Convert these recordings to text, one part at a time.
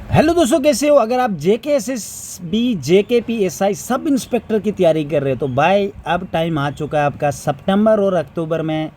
Hello दोस्तों, कैसे हो? अगर आप JKSSB JKPSI सब इंस्पेक्टर की तैयारी कर रहे हो तो भाई अब टाइम आ चुका है आपका। सितंबर और अक्टूबर में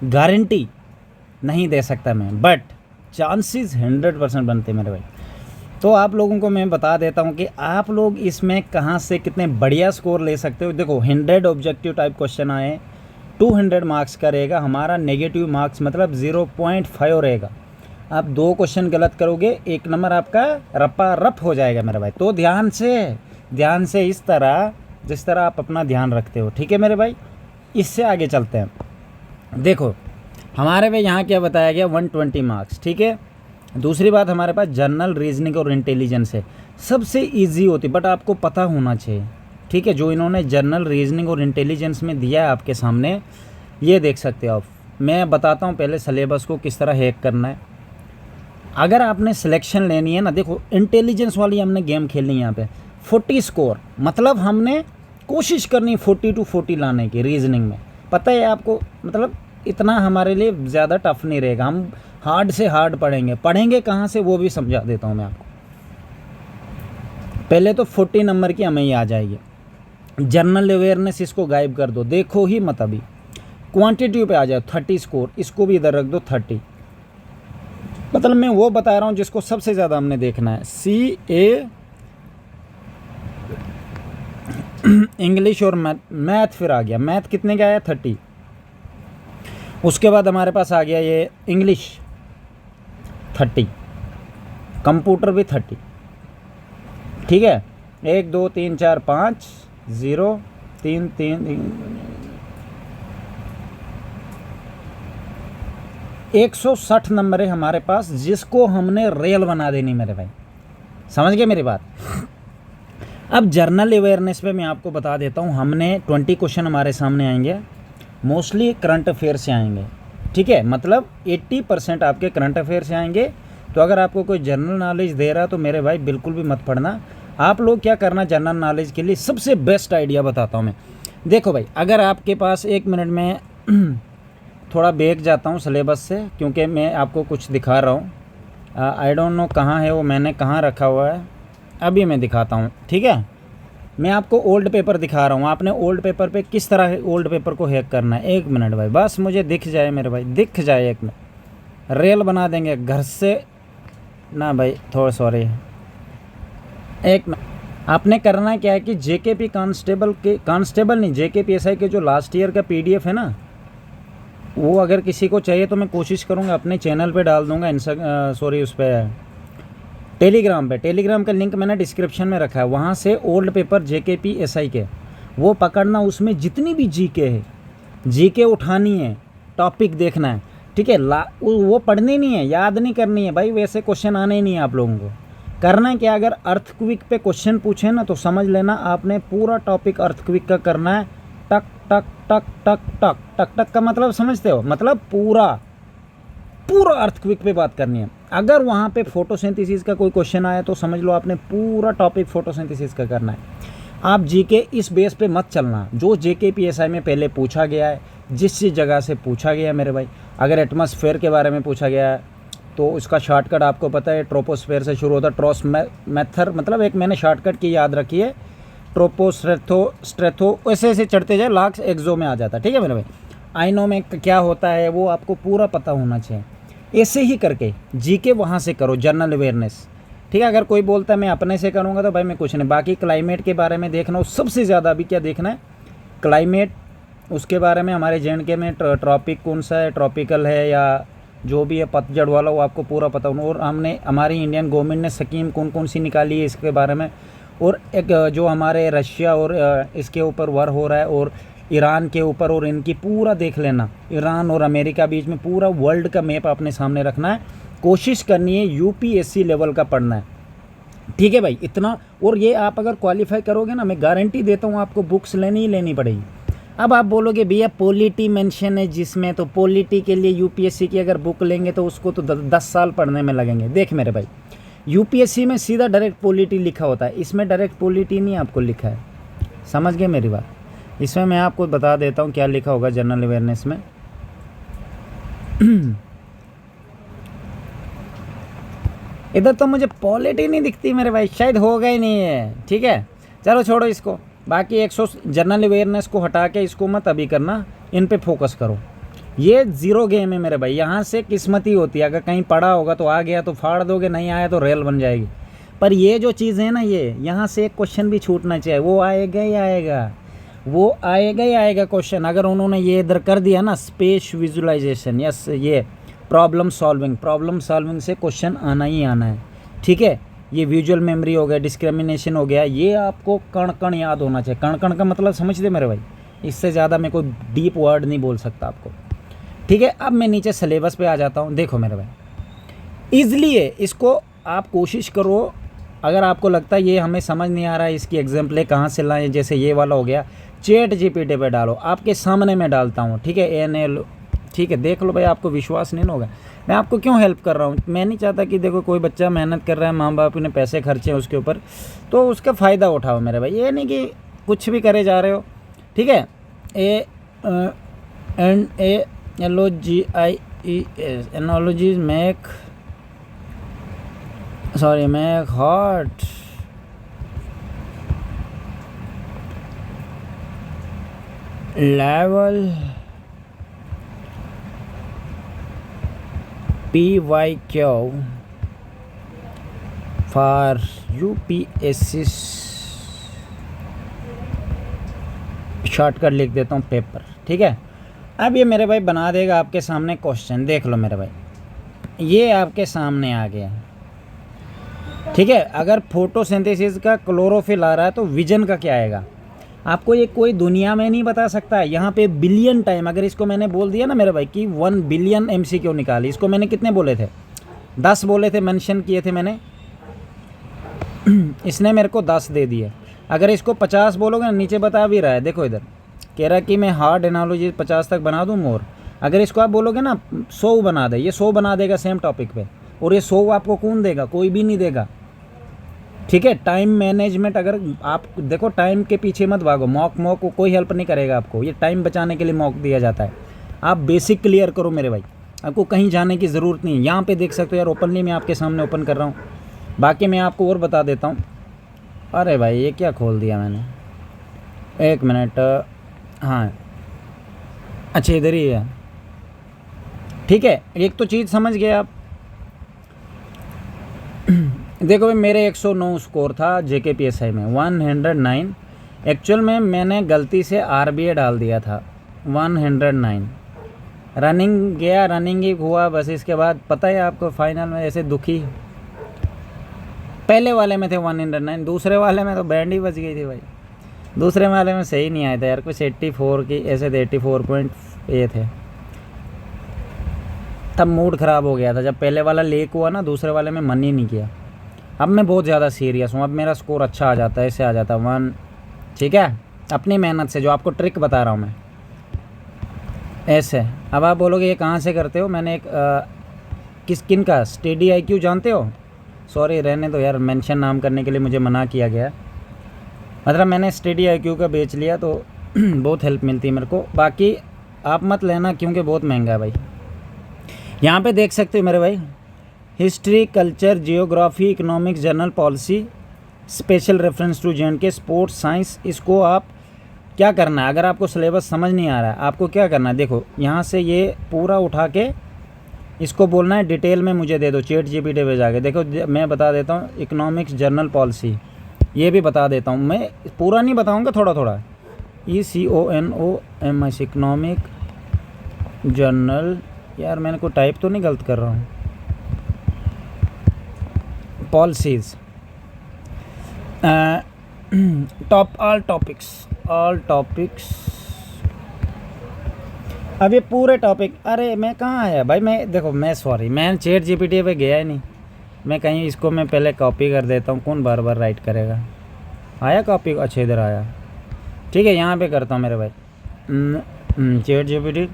गारंटी नहीं दे सकता मैं, बट चांसेस 100% बनते हैं मेरे भाई। तो आप लोगों को मैं बता देता हूं कि आप लोग इसमें कहां से कितने बढ़िया स्कोर ले सकते हो। देखो 100 ऑब्जेक्टिव टाइप क्वेश्चन आए, 200 मार्क्स का रहेगा। हमारा नेगेटिव मार्क्स मतलब 0.5 रहेगा। आप 2 क्वेश्चन गलत करोगे, 1 नंबर आपका रप्पा रप हो जाएगा मेरे भाई। तो ध्यान से इस तरह जिस तरह आप अपना ध्यान रखते हो, ठीक है मेरे भाई। इससे आगे चलते हैं। देखो हमारे में यहाँ क्या बताया गया, 120 मार्क्स, ठीक है। दूसरी बात, हमारे पास जनरल रीजनिंग और इंटेलिजेंस है, सबसे ईजी होती, बट आपको पता होना चाहिए, ठीक है। जो इन्होंने जनरल रीजनिंग और इंटेलिजेंस में दिया है आपके सामने, ये देख सकते हो आप। मैं बताता हूँ पहले सिलेबस को किस तरह हैक करना है। अगर आपने सिलेक्शन लेनी है ना, देखो इंटेलिजेंस वाली हमने गेम खेलनी है यहाँ पे। 40 स्कोर मतलब हमने कोशिश करनी 40 to 40 लाने की रीजनिंग में। पता है आपको, मतलब इतना हमारे लिए ज़्यादा टफ नहीं रहेगा। हम हार्ड से हार्ड पढ़ेंगे कहाँ से वो भी समझा देता हूँ मैं आपको। पहले तो 40 नंबर की हमें ही आ जाएगी। जनरल अवेयरनेस इसको गायब कर दो, देखो ही मत अभी। क्वांटिटी पे आ जाए 30 स्कोर, इसको भी इधर रख दो 30। मतलब मैं वो बता रहा हूँ जिसको सबसे ज़्यादा हमने देखना है। CA इंग्लिश और मैथ फिर आ गया। मैथ कितने का आया, 30। उसके बाद हमारे पास आ गया ये इंग्लिश 30, कंप्यूटर भी 30, ठीक है। 1 2 3 4 5 0 3 3 160 नंबर है हमारे पास, जिसको हमने रेल बना देनी मेरे भाई। समझ गए मेरी बात। अब जर्नल अवेयरनेस पे मैं आपको बता देता हूँ। हमने 20 क्वेश्चन हमारे सामने आएंगे, मोस्टली करंट अफेयर से आएंगे, ठीक है। मतलब 80% आपके करंट अफेयर से आएंगे। तो अगर आपको कोई जनरल नॉलेज दे रहा है तो मेरे भाई बिल्कुल भी मत पढ़ना। आप लोग क्या करना, जनरल नॉलेज के लिए सबसे बेस्ट आइडिया बताता हूँ मैं। देखो भाई, अगर आपके पास 1 मिनट में थोड़ा बेग जाता हूँ सिलेबस से, क्योंकि मैं आपको कुछ दिखा रहा हूँ। आई डोंट नो कहाँ है वो, मैंने कहाँ रखा हुआ है, अभी मैं दिखाता हूँ, ठीक है। मैं आपको ओल्ड पेपर दिखा रहा हूँ। आपने ओल्ड पेपर पे किस तरह ओल्ड पेपर को हैक करना है। 1 मिनट भाई, बस मुझे दिख जाए मेरे भाई, दिख जाए 1 मिनट। रेल बना देंगे घर से ना भाई, थोड़ा सॉरी, 1 मिनट। आपने करना क्या है कि JKP कांस्टेबल नहीं, JKPSI के जो लास्ट ईयर का PDF है ना, वो अगर किसी को चाहिए तो मैं कोशिश करूँगा अपने चैनल पे डाल दूँगा। उस पर टेलीग्राम का लिंक मैंने डिस्क्रिप्शन में रखा है। वहाँ से ओल्ड पेपर JKPSI के वो पकड़ना, उसमें जितनी भी GK है, GK उठानी है, टॉपिक देखना है, ठीक है। वो पढ़नी नहीं है, याद नहीं करनी है भाई, वैसे क्वेश्चन आने ही नहीं है आप लोगों को। करना है क्या, अगर अर्थक्विक पे क्वेश्चन पूछे ना तो समझ लेना आपने पूरा टॉपिक अर्थक्विक का करना है। टक टक टक टक टक टक टक का मतलब समझते हो, मतलब पूरा अर्थक्विक पे बात करनी है। अगर वहाँ पे फोटोसिंथेसिस का कोई क्वेश्चन आया तो समझ लो आपने पूरा टॉपिक फोटोसिंथेसिस का करना है। आप GK इस बेस पे मत चलना, जो JKPSI में पहले पूछा गया है, जिस जगह से पूछा गया है मेरे भाई। अगर एटमॉस्फेयर के बारे में पूछा गया है तो उसका शॉर्टकट आपको पता है, ट्रोपोस्फेयर से शुरू होता है। ट्रॉस मैथर मतलब एक मैंने शॉर्टकट की याद रखी है, स्ट्रेथो ऐसे चढ़ते जाए, लास्ट एक्सो में आ जाता है, ठीक है मेरे भाई। आइनो में क्या होता है वो आपको पूरा पता होना चाहिए। ऐसे ही करके GK वहाँ से करो, जनरल अवेयरनेस, ठीक है। अगर कोई बोलता है मैं अपने से करूँगा तो भाई मैं कुछ नहीं। बाकी क्लाइमेट के बारे में देखना हो, सबसे ज़्यादा अभी क्या देखना है, क्लाइमेट, उसके बारे में। हमारे JNK में ट्रॉपिक कौन सा है, ट्रॉपिकल है या जो भी है पतझड़ वाला, वो आपको पूरा पता होना। और हमारी इंडियन गवर्नमेंट ने स्कीम कौन कौन सी निकाली है इसके बारे में। और एक जो हमारे रशिया और इसके ऊपर वार हो रहा है, और ईरान के ऊपर, और इनकी पूरा देख लेना। ईरान और अमेरिका बीच में पूरा वर्ल्ड का मैप अपने सामने रखना है। कोशिश करनी है UPSC लेवल का पढ़ना है, ठीक है भाई, इतना। और ये आप अगर क्वालिफाई करोगे ना, मैं गारंटी देता हूँ आपको बुक्स लेनी ही लेनी पड़ेगी। अब आप बोलोगे भैया पॉलिटी मेंशन है जिसमें, तो पॉलिटी के लिए UPSC की अगर बुक लेंगे तो उसको तो 10 साल पढ़ने में लगेंगे। देख मेरे भाई, UPSC में सीधा डायरेक्ट पॉलिटी लिखा होता है, इसमें डायरेक्ट पॉलिटी नहीं आपको लिखा है। समझ गए मेरी बात। इसमें मैं आपको बता देता हूँ क्या लिखा होगा जनरल अवेयरनेस में। इधर तो मुझे पॉलिटी नहीं दिखती मेरे भाई, शायद होगा ही नहीं है। ठीक है, चलो छोड़ो इसको। बाकी 100 जनरल अवेयरनेस को हटा के इसको मत अभी करना, इन पे फोकस करो। ये ज़ीरो गेम है मेरे भाई, यहाँ से किस्मत ही होती है। अगर कहीं पड़ा होगा तो आ गया तो फाड़ दोगे, नहीं आया तो रेल बन जाएगी। पर ये जो चीज़ है ना, ये यहाँ से एक क्वेश्चन भी छूटना चाहिए, वो आएगा ही आएगा, वो आएगा ही आएगा क्वेश्चन। अगर उन्होंने ये इधर कर दिया ना, स्पेस विजुअलाइजेशन, यस, ये प्रॉब्लम सॉल्विंग से क्वेश्चन आना ही आना है। ठीक है, ये विजुअल मेमोरी हो गया, डिस्क्रिमिनेशन हो गया, ये आपको कण कण याद होना चाहिए। कण कण का मतलब समझते मेरे भाई, इससे ज़्यादा मैं कोई डीप वर्ड नहीं बोल सकता आपको। ठीक है, अब मैं नीचे सिलेबस पे आ जाता हूँ। देखो मेरे भाई, ईज़िली है, इसको आप कोशिश करो। अगर आपको लगता है ये हमें समझ नहीं आ रहा है, इसकी एग्जाम्पलें कहाँ से लाएं, जैसे ये वाला हो गया, चैट जीपीटी पे डालो, आपके सामने मैं डालता हूँ। ठीक है, NL, ठीक है, देख लो भाई, आपको विश्वास नहीं होगा। मैं आपको क्यों हेल्प कर रहा हूँ, मैं नहीं चाहता कि देखो कोई बच्चा मेहनत कर रहा है, माँ बाप ने पैसे खर्चे हैं उसके ऊपर, तो उसका फ़ायदा उठाओ मेरे भाई। ये नहीं कि कुछ भी करे जा रहे हो। ठीक है, ANALOGIES, analogies make heart level PYQ for UPSC, shortcut लिख देता हूँ पेपर। ठीक है, अब ये मेरे भाई बना देगा आपके सामने क्वेश्चन। देख लो मेरे भाई, ये आपके सामने आ गया। ठीक है, अगर फोटोसिंथेसिस का क्लोरोफिल आ रहा है तो विजन का क्या आएगा, आपको ये कोई दुनिया में नहीं बता सकता है। यहाँ पे बिलियन टाइम, अगर इसको मैंने बोल दिया ना मेरे भाई कि 1 बिलियन MCQ निकाली, इसको मैंने कितने बोले थे, 10 बोले थे, मेंशन किए थे मैंने, इसने मेरे को 10 दे दिए। अगर इसको 50 बोलोगे ना, नीचे बता भी रहा है, देखो इधर कह रहा है कि मैं हार्ड एनालॉजी 50 तक बना दूँ मोर। अगर इसको आप बोलोगे ना 100 बना दे, ये 100 बना देगा सेम टॉपिक पे, और ये 100 आपको कौन देगा, कोई भी नहीं देगा। ठीक है, टाइम मैनेजमेंट, अगर आप देखो टाइम के पीछे मत भागो, मॉक को कोई हेल्प नहीं करेगा आपको, ये टाइम बचाने के लिए मॉक दिया जाता है। आप बेसिक क्लियर करो मेरे भाई, आपको कहीं जाने की ज़रूरत नहीं है। यहाँ पे देख सकते हो यार, ओपनली मैं आपके सामने ओपन कर रहा हूँ। बाकी मैं आपको और बता देता हूँ। अरे भाई ये क्या खोल दिया मैंने, एक मिनट, हाँ अच्छा इधर ही है। ठीक है, एक तो चीज़ समझ गए आप। देखो भाई, मेरे 109 स्कोर था JKPSI में, 109। एक्चुअल में मैंने गलती से RBA डाल दिया था, 109। रनिंग गया, रनिंग ही हुआ बस। इसके बाद पता है आपको, फाइनल में ऐसे दुखी, पहले वाले में थे 109, दूसरे वाले में तो बैंड ही बच गई थी भाई। दूसरे वाले में सही नहीं आया था यार, कुछ 84 की ऐसे थे, 84.8 थे। तब मूड ख़राब हो गया था जब पहले वाला लीक हुआ ना, दूसरे वाले में मन ही नहीं किया। अब मैं बहुत ज़्यादा सीरियस हूँ, अब मेरा स्कोर अच्छा आ जाता है, ऐसे आ जाता है 1। ठीक है, अपनी मेहनत से, जो आपको ट्रिक बता रहा हूँ मैं, ऐसे। अब आप बोलोगे ये कहाँ से करते हो, मैंने एक किन का स्टडी IQ जानते हो, सॉरी रहने दो यार, मेंशन नाम करने के लिए मुझे मना किया गया। मतलब मैंने स्टडी IQ का बेच लिया तो बहुत हेल्प मिलती है मेरे को। बाकी आप मत लेना क्योंकि बहुत महंगा है भाई। यहाँ पे देख सकते हो मेरे भाई, history, culture, geography, economics, general policy, special reference to JNK, sports, science. इसको आप क्या करना है, अगर आपको सिलेबस समझ नहीं आ रहा है, आपको क्या करना है, देखो यहाँ से ये पूरा उठा के इसको बोलना है डिटेल में मुझे दे दो, चैट GPT पे जाके देखो। मैं बता देता हूँ, इकोनॉमिक्स, जनरल पॉलिसी, ये भी बता देता हूँ। मैं पूरा नहीं बताऊँगा, थोड़ा थोड़ा। ECONOMIC, इकोनॉमिक, जनरल, यार मैंने कोई टाइप तो नहीं गलत कर रहा हूँ, पॉलिसीज़, ऑल टॉपिक्स। अब ये पूरे टॉपिक, अरे मैं कहाँ आया भाई, मैं देखो, मैं सॉरी, मैं चैट GPT पे गया ही नहीं। मैं कहीं इसको मैं पहले कॉपी कर देता हूँ, कौन बार बार राइट करेगा। आया कॉपी, अच्छा इधर आया। ठीक है, यहाँ पे करता हूँ मेरे भाई, चैट GPT।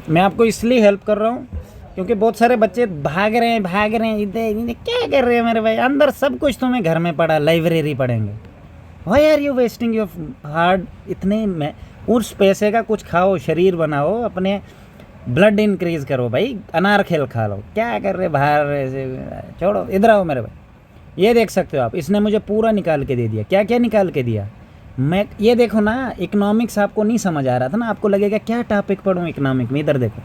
मैं आपको इसलिए हेल्प कर रहा हूँ क्योंकि बहुत सारे बच्चे भाग रहे हैं इधर, क्या कर रहे हैं मेरे भाई, अंदर सब कुछ तुम्हें घर में पड़ा, लाइब्रेरी पढ़ेंगे। Why are you wasting your hard, इतने में उस पैसे का कुछ खाओ, शरीर बनाओ, अपने ब्लड इंक्रीज करो भाई, अनार खेल खा लो, क्या कर रहे बाहर ऐसे, छोड़ो, इधर आओ मेरे भाई। ये देख सकते हो आप, इसने मुझे पूरा निकाल के दे दिया। क्या क्या निकाल के दिया, मैं ये देखो ना, इकोनॉमिक्स आपको नहीं समझ आ रहा था ना, आपको लगेगा क्या टॉपिक पढ़ूँ इकोनॉमिक में, इधर देखो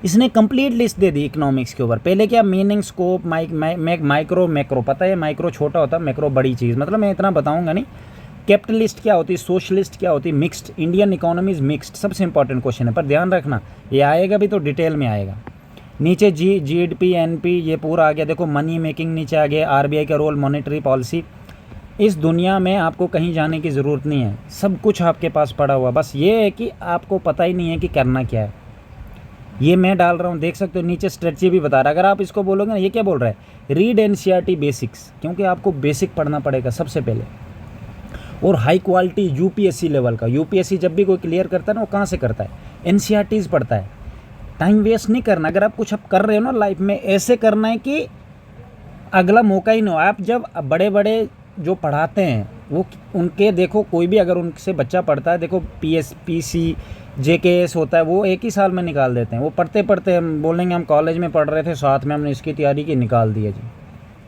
इसने कंप्लीट लिस्ट दे दी इकोनॉमिक्स के ऊपर। पहले क्या, मीनिंग, स्कोप, माइक्रो, मैक्रो, पता है माइक्रो छोटा होता है, मैक्रो बड़ी चीज़, मतलब मैं इतना बताऊंगा नहीं। कैपिटलिस्ट क्या होती है, सोशलिस्ट क्या होती है, mixed, Indian economy is mixed, सबसे इंपॉर्टेंट क्वेश्चन है, पर ध्यान रखना ये आएगा भी तो डिटेल में आएगा। नीचे जीडीपी, एनपी, ये पूरा आ गया। देखो मनी मेकिंग नीचे आ गया, आरबीआई का रोल, मॉनेटरी पॉलिसी। इस दुनिया में आपको कहीं जाने की ज़रूरत नहीं है, सब कुछ आपके पास पड़ा हुआ, बस ये है कि आपको पता ही नहीं है कि करना क्या है। ये मैं डाल रहा हूँ, देख सकते हो नीचे स्ट्रेटजी भी बता रहा है। अगर आप इसको बोलोगे ना, ये क्या बोल रहा है, रीड एनसीईआरटी बेसिक्स, क्योंकि आपको बेसिक पढ़ना पड़ेगा सबसे पहले, और हाई क्वालिटी यूपीएससी लेवल का। यूपीएससी जब भी कोई क्लियर करता है ना, वो कहाँ से करता है, एनसीईआरटीज़ पढ़ता है। टाइम वेस्ट नहीं करना, अगर आप कुछ अब कर रहे हो ना लाइफ में, ऐसे करना है कि अगला मौका ही ना हो। आप जब बड़े बड़े जो पढ़ाते हैं वो उनके देखो, कोई भी अगर उनसे बच्चा पढ़ता है, देखो पीसी जेकेएस होता है, वो एक ही साल में निकाल देते हैं। वो पढ़ते पढ़ते हम बोलेंगे हम कॉलेज में पढ़ रहे थे, साथ में हमने इसकी तैयारी की, निकाल दिया जी,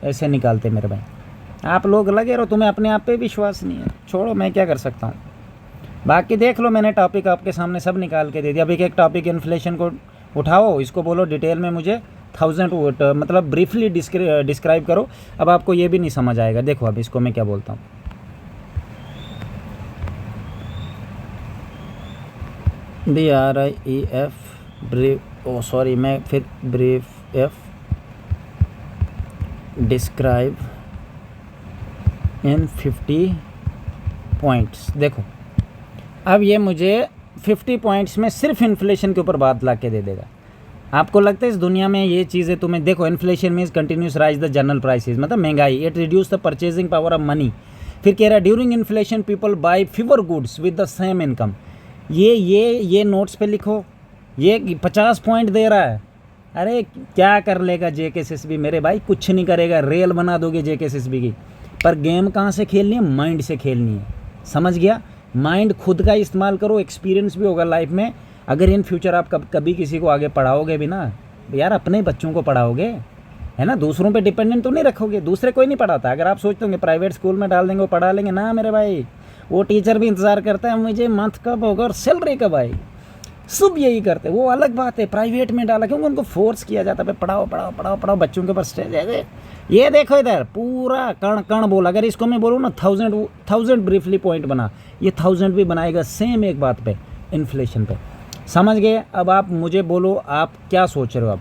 ऐसे निकालते मेरे भाई। आप लोग लगे रहो, तुम्हें अपने आप पे विश्वास नहीं है, छोड़ो, मैं क्या कर सकता हूँ। बाकी देख लो, मैंने टॉपिक आपके सामने सब निकाल के दे दिया। अब एक टॉपिक इन्फ्लेशन को उठाओ, इसको बोलो डिटेल में मुझे 1000 मतलब ब्रीफली डिस्क्राइब करो। अब आपको ये भी नहीं समझ आएगा। देखो अब इसको मैं क्या बोलता हूँ, BRIEF ब्रीफ, ओ सॉरी, मैं फिर brief F describe in 50 points. देखो अब ये मुझे 50 पॉइंट्स में सिर्फ इन्फ्लेशन के ऊपर बात ला के दे देगा। आपको लगता है इस दुनिया में ये चीज़ें तुम्हें, देखो inflation means continuous rise the general prices, मतलब महंगाई, it reduce the purchasing power of money. फिर कह रहा है during inflation people buy fewer goods with the same income. ये नोट्स पे लिखो, ये 50 पॉइंट दे रहा है। अरे क्या कर लेगा जेकेएसएसबी मेरे भाई, कुछ नहीं करेगा, रेल बना दोगे जेकेएसएसबी की। पर गेम कहाँ से खेलनी है, माइंड से खेलनी है, समझ गया। माइंड खुद का इस्तेमाल करो, एक्सपीरियंस भी होगा लाइफ में। अगर इन फ्यूचर आप कभी किसी को आगे पढ़ाओगे भी ना यार, अपने बच्चों को पढ़ाओगे, है ना, दूसरों पे डिपेंडेंट तो नहीं रखोगे। दूसरे कोई नहीं पढ़ाता। अगर आप सोचते होंगे प्राइवेट स्कूल में डाल देंगे वो पढ़ा लेंगे, ना मेरे भाई, वो टीचर भी इंतज़ार करता है मुझे मंथ कब होगा और सैलरी कब आएगी, सब यही करते। वो अलग बात है, प्राइवेट में डाला क्योंकि उनको फोर्स किया जाता है, पढ़ाओ पढ़ाओ पढ़ाओ पढ़ाओ, बच्चों के ऊपर स्ट्रेस है। ये देखो इधर पूरा कण कण बोला। अगर इसको मैं बोलूँ ना 1000 ब्रीफली पॉइंट बना, ये 1000 भी बनाएगा सेम एक बात पे, इन्फ्लेशन पे। समझ गए। अब आप मुझे बोलो आप क्या सोच रहे हो। अब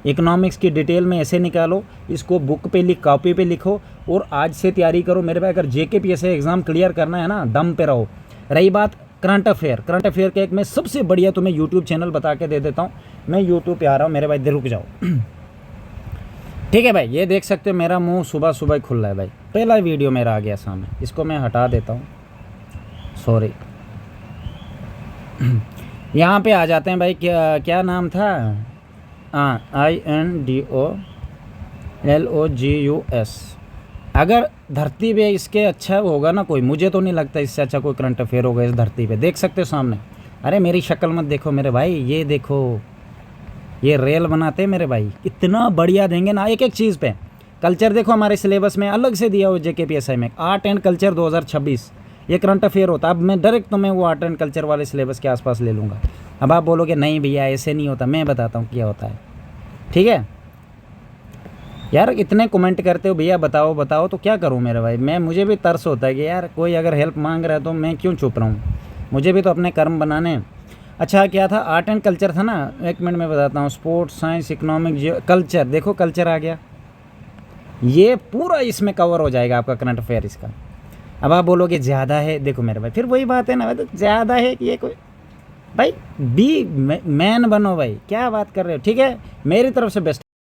इकोनॉमिक्स की डिटेल में ऐसे निकालो, इसको बुक पे कॉपी पे लिखो और आज से तैयारी करो मेरे भाई। अगर जेकेपीएससी एग्ज़ाम क्लियर करना है ना, दम पे रहो। रही बात करंट अफेयर का एक मैं सबसे बढ़िया तुम्हें यूट्यूब चैनल बता के दे देता हूँ। मैं यूट्यूब पे आ रहा हूँ मेरे भाई, देर रुक जाओ। ठीक है भाई, ये देख सकते हो मेरा मुंह सुबह सुबह ही खुल रहा है भाई। पहला वीडियो मेरा आ गया सामने, इसको मैं हटा देता हूँ, सॉरी। यहाँ पे आ जाते हैं भाई, क्या नाम था, INDOLOGUS। अगर धरती पे इसके अच्छा होगा ना कोई, मुझे तो नहीं लगता इससे अच्छा कोई करंट अफेयर होगा इस धरती पे। देख सकते हो सामने। अरे मेरी शक्ल मत देखो मेरे भाई, ये देखो, ये रेल बनाते हैं मेरे भाई, इतना बढ़िया देंगे ना एक एक चीज़ पे। कल्चर देखो हमारे सिलेबस में अलग से दिया हो जेकेपीएससी में, आर्ट एंड कल्चर 2026 ये करंट अफेयर होता। अब मैं डायरेक्ट तुम्हें वो आर्ट एंड कल्चर वाले सिलेबस के आसपास ले लूँगा। अब आप बोलोगे नहीं भैया ऐसे नहीं होता, मैं बताता हूँ क्या होता है। ठीक है यार, इतने कमेंट करते हो भैया बताओ बताओ, तो क्या करूँ मेरे भाई। मुझे भी तरस होता है कि यार कोई अगर हेल्प मांग रहा है तो मैं क्यों चुप रहा हूँ, मुझे भी तो अपने कर्म बनाने। अच्छा क्या था, आर्ट एंड कल्चर था ना, एक मिनट में बताता हूँ। स्पोर्ट्स, साइंस, इकोनॉमिक, कल्चर, देखो कल्चर आ गया, ये पूरा इसमें कवर हो जाएगा आपका करंट अफेयर इसका। अब आप बोलोगे ज़्यादा है, देखो मेरे भाई फिर वही बात है ना, तो ज़्यादा है कि ये कोई भाई, बी मैन बनो भाई, क्या बात कर रहे हो। ठीक है, मेरी तरफ से बेस्ट।